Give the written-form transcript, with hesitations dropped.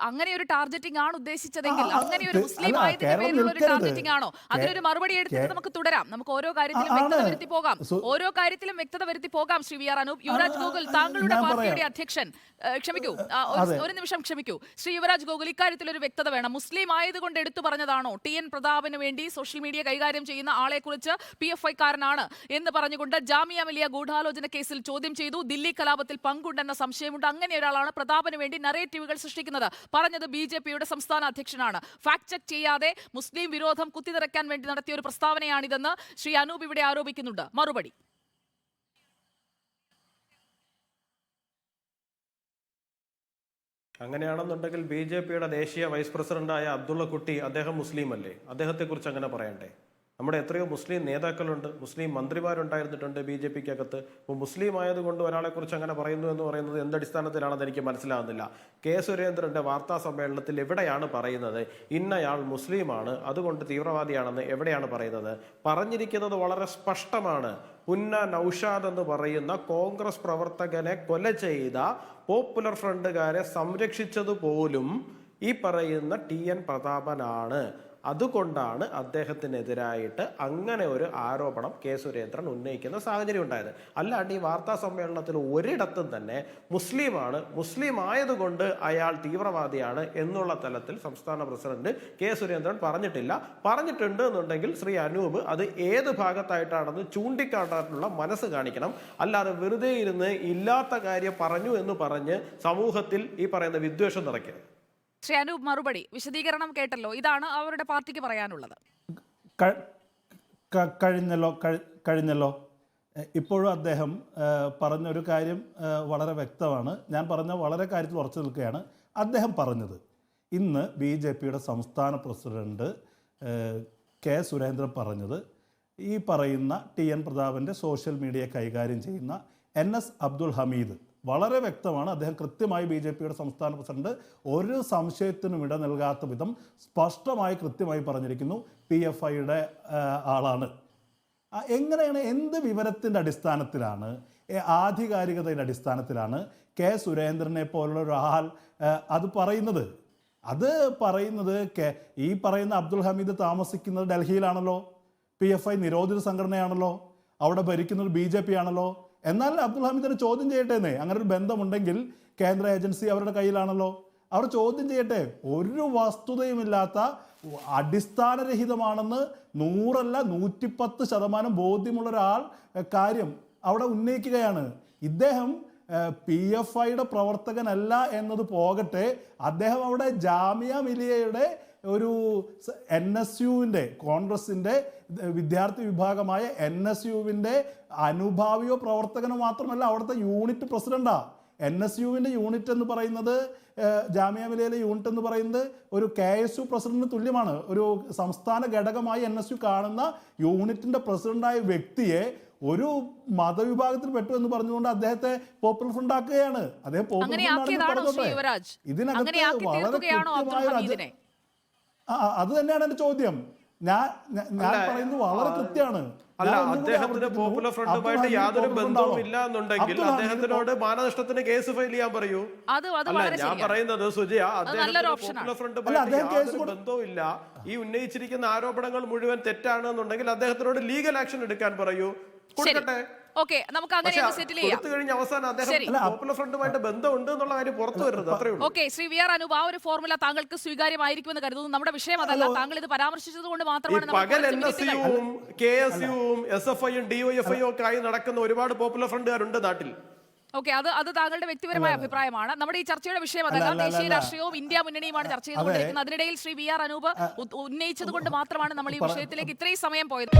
അങ്ങനെ ഒരു ടാർഗറ്റിംഗ് ആണ് ഉദ്ദേശിച്ചതെങ്കിൽ, അങ്ങനെ ഒരു മുസ്ലിം ആയതിന്റെ പേരിലുള്ള ഒരു ടാർഗറ്റിംഗ് ആണോ? അതിനൊരു മറുപടി എടുത്തിട്ട് നമുക്ക് തുടരാം. നമുക്ക് ഓരോ കാര്യത്തിലും വ്യക്തത വരുത്തി പോകാം. ഓരോ കാര്യത്തിലും വ്യക്തത വരുത്തി പോകാം. Shri V R Anoop. യുവരാജ് ഗോകുൽ, താങ്കളുടെ പാർട്ടിയുടെ അധ്യക്ഷൻ, ക്ഷമിക്കൂ, ഒരു നിമിഷം ക്ഷമിക്കൂ. ശ്രീ യുവരാജ് ഗോകുൽ, ഇക്കാര്യത്തിൽ ഒരു വ്യക്തത വേണം. മുസ്ലിം ആയതുകൊണ്ട് എടുത്തു പറഞ്ഞതാണോ? ടി.എൻ. പ്രതാപന് വേണ്ടി സോഷ്യൽ മീഡിയ കൈകാര്യം ചെയ്യുന്ന ആളെ കുറിച്ച് PFI കാരനാണ് എന്ന് പറഞ്ഞുകൊണ്ട് ജാമിയ മിലിയ ഗൂഢാലോചന കേസിൽ ചോദ്യം ചെയ്തു. ദില്ലി കലാപത്തിൽ പങ്കുണ്ടെന്ന സംശയമുണ്ട്. അങ്ങനെ ഒരാളാണ് പ്രതാപന് വേണ്ടി നറേറ്റീവുകൾ സൃഷ്ടിക്കുന്നത്. പറഞ്ഞത് BJPയുടെ സംസ്ഥാന അധ്യക്ഷനാണ്. ഫാക്ട് ചെക്ക് ചെയ്യാതെ മുസ്ലിം വിരോധം കുത്തിനിറയ്ക്കാൻ വേണ്ടി നടത്തിയ ഒരു പ്രസ്താവനയാണിതെന്ന് ശ്രീ അനൂപ് ഇവിടെ ആരോപിക്കുന്നുണ്ട്. മറുപടി. അങ്ങനെയാണെന്നുണ്ടെങ്കിൽ BJPയുടെ ദേശീയ വൈസ് പ്രസിഡന്റായ അബ്ദുള്ള കുട്ടി, അദ്ദേഹം മുസ്ലിം അല്ലേ? അദ്ദേഹത്തെക്കുറിച്ച് അങ്ങനെ പറയണ്ടേ? നമ്മുടെ എത്രയോ മുസ്ലിം നേതാക്കളുണ്ട്, മുസ്ലിം മന്ത്രിമാരുണ്ടായിരുന്നിട്ടുണ്ട് BJPക്കകത്ത്. അപ്പോൾ മുസ്ലിം ആയതുകൊണ്ട് ഒരാളെക്കുറിച്ച് അങ്ങനെ പറയുന്നു എന്ന് പറയുന്നത് എന്തടിസ്ഥാനത്തിലാണെന്ന് എനിക്ക് മനസ്സിലാകുന്നില്ല. കെ സുരേന്ദ്രന്റെ വാർത്താ സമ്മേളനത്തിൽ എവിടെയാണ് പറയുന്നത് ഇന്നയാൾ മുസ്ലിമാണ് അതുകൊണ്ട് തീവ്രവാദിയാണെന്ന്? എവിടെയാണ് പറയുന്നത്? പറഞ്ഞിരിക്കുന്നത് വളരെ സ്പഷ്ടമാണ്. പുന്ന നൌഷാദ് എന്ന് പറയുന്ന കോൺഗ്രസ് പ്രവർത്തകനെ കൊല ചെയ്ത പോപ്പുലർ ഫ്രണ്ടുകാരെ സംരക്ഷിച്ചത് പോലും ഈ പറയുന്ന T.N. പ്രതാപനാണ്. അതുകൊണ്ടാണ് അദ്ദേഹത്തിനെതിരായിട്ട് അങ്ങനെ ഒരു ആരോപണം കെ സുരേന്ദ്രൻ ഉന്നയിക്കുന്ന സാഹചര്യം ഉണ്ടായത്. അല്ലാണ്ട് ഈ വാർത്താ സമ്മേളനത്തിൽ ഒരിടത്തും തന്നെ മുസ്ലിമാണ്, മുസ്ലിം ആയതുകൊണ്ട് അയാൾ തീവ്രവാദിയാണ് എന്നുള്ള തലത്തിൽ സംസ്ഥാന പ്രസിഡന്റ് കെ സുരേന്ദ്രൻ പറഞ്ഞിട്ടില്ല. പറഞ്ഞിട്ടുണ്ട് എന്നുണ്ടെങ്കിൽ ശ്രീ അനൂപ് അത് ഏത് ഭാഗത്തായിട്ടാണെന്ന് ചൂണ്ടിക്കാട്ടാനുള്ള മനസ്സ് കാണിക്കണം. അല്ലാതെ വെറുതെ ഇരുന്ന് ഇല്ലാത്ത കാര്യം പറഞ്ഞു എന്ന് പറഞ്ഞ് സമൂഹത്തിൽ ഈ പറയുന്ന വിദ്വേഷം നിറയ്ക്കരുത്. ശ്രീ അനൂപ്, മറുപടി, വിശദീകരണം കേട്ടല്ലോ. ഇതാണ് അവരുടെ പാർട്ടിക്ക് പറയാനുള്ളത്. കഴിഞ്ഞല്ലോ ഇപ്പോഴും അദ്ദേഹം പറഞ്ഞൊരു കാര്യം വളരെ വ്യക്തമാണ്. ഞാൻ പറഞ്ഞ വളരെ കാര്യത്തിൽ ഉറച്ചു നിൽക്കുകയാണ്. അദ്ദേഹം പറഞ്ഞത് ഇന്ന് BJPയുടെ സംസ്ഥാന പ്രസിഡന്റ് കെ സുരേന്ദ്രൻ പറഞ്ഞത് ഈ പറയുന്ന T.N. പ്രതാപൻ്റെ സോഷ്യൽ മീഡിയ കൈകാര്യം ചെയ്യുന്ന NS അബ്ദുൽ ഹമീദ് വളരെ വ്യക്തമാണ്. അദ്ദേഹം കൃത്യമായി BJPയുടെ സംസ്ഥാന പ്രസിഡന്റ് ഒരു സംശയത്തിനും ഇട നൽകാത്ത വിധം സ്പഷ്ടമായി കൃത്യമായി പറഞ്ഞിരിക്കുന്നു PFIയുടെ ആളാണ്. എങ്ങനെയാണ്, എന്ത് വിവരത്തിൻ്റെ അടിസ്ഥാനത്തിലാണ്, ആധികാരികതയുടെ അടിസ്ഥാനത്തിലാണ് കെ സുരേന്ദ്രനെ പോലുള്ള ഒരാൾ അത് പറയുന്നത്? അത് പറയുന്നത് ഈ പറയുന്ന അബ്ദുൽ ഹമീദ് താമസിക്കുന്നത് ഡൽഹിയിലാണല്ലോ. PFI നിരോധിത സംഘടനയാണല്ലോ. അവിടെ ഭരിക്കുന്നത് BJP ആണല്ലോ. എന്നാൽ അബ്ദുൽ ഹമീദിനെ ചോദ്യം ചെയ്യട്ടെന്നേ. അങ്ങനെ ഒരു ബന്ധമുണ്ടെങ്കിൽ കേന്ദ്ര ഏജൻസി അവരുടെ കയ്യിലാണല്ലോ. അവർ ചോദ്യം ചെയ്യട്ടെ. ഒരു വസ്തുതയുമില്ലാത്ത അടിസ്ഥാനരഹിതമാണെന്ന് 100 അല്ല 110% ബോധ്യമുള്ള ഒരാൾ കാര്യം അവിടെ ഉന്നയിക്കുകയാണ്. ഇദ്ദേഹം PFIയുടെ പ്രവർത്തകനല്ല എന്നത് പോകട്ടെ, അദ്ദേഹം അവിടെ ജാമിയ മിലിയയുടെ ഒരു NSUവിൻ്റെ, കോൺഗ്രസിൻ്റെ വിദ്യാർത്ഥി വിഭാഗമായ NSUവിൻ്റെ അനുഭാവിയോ പ്രവർത്തകനോ മാത്രമല്ല, അവിടുത്തെ യൂണിറ്റ് പ്രസിഡന്റാണ്. NSUവിൻ്റെ യൂണിറ്റ് എന്ന് പറയുന്നത്, ജാമിയ മിലിയയിലെ യൂണിറ്റ് എന്ന് പറയുന്നത് ഒരു KSU പ്രസിഡന്റിന് തുല്യമാണ്. ഒരു സംസ്ഥാന ഘടകമായി NSU കാണുന്ന യൂണിറ്റിൻ്റെ പ്രസിഡന്റായ വ്യക്തിയെ ഒരു മതവിഭാഗത്തിൽ പെട്ടു എന്ന് പറഞ്ഞുകൊണ്ട് അദ്ദേഹത്തെ പോപ്പുലർ ഫ്രണ്ട് ആക്കുകയാണ്. അദ്ദേഹം ഇതിനകത്ത് വളരെ അത് തന്നെയാണ് എന്റെ ചോദ്യം. ഞാൻ പറയുന്നത് വളരെ കൃത്യമാണ്. അല്ല, അദ്ദേഹത്തിന് പോപ്പുലർ ഫ്രണ്ടുമായിട്ട് യാതൊരു ബന്ധവും ഇല്ല എന്നുണ്ടെങ്കിൽ അദ്ദേഹത്തിനോട് മാനനഷ്ടത്തിന് കേസ് ഫയൽ ചെയ്യാൻ പറയൂ. അല്ല, ഞാൻ പറയുന്നത് സുജയ, അദ്ദേഹത്തിന് പോപ്പുലർ ഫ്രണ്ടുമായിട്ട് യാതൊരു ബന്ധവും ഇല്ല, ഈ ഉന്നയിച്ചിരിക്കുന്ന ആരോപണങ്ങൾ മുഴുവൻ തെറ്റാണ് എന്നുണ്ടെങ്കിൽ അദ്ദേഹത്തിനോട് ലീഗൽ ആക്ഷൻ എടുക്കാൻ പറയൂ. കൊടുക്കട്ടെ. ശ്രീ വി ആർ അനൂപ്, ആ ഒരു ഫോർമുല താങ്കൾക്ക് സ്വീകാര്യമായിരിക്കുമെന്ന് കരുതുന്നു. നമ്മുടെ വിഷയം അതല്ല. താങ്കൾ ഇത് പരാമർശിച്ചത് കൊണ്ട് മാത്രമാണ് നടക്കുന്ന ഒരുപാട് പോപ്പുലർ ഫ്രണ്ടുകാരുണ്ട് നാട്ടിൽ. അത് താങ്കളുടെ വ്യക്തിപരമായ അഭിപ്രായമാണ്. നമ്മുടെ ഈ ചർച്ചയുടെ വിഷയം അതല്ല. ദേശീയ രാഷ്ട്രീയവും ഇന്ത്യ മുന്നണിയുമാണ് ചർച്ച ചെയ്തുകൊണ്ടിരിക്കുന്നത്. അതിനിടയിൽ ശ്രീ വി ആർ അനൂപ് ഉന്നയിച്ചത് കൊണ്ട് മാത്രമാണ് നമ്മൾ ഈ വിഷയത്തിലേക്ക് ഇത്രയും സമയം പോയത്.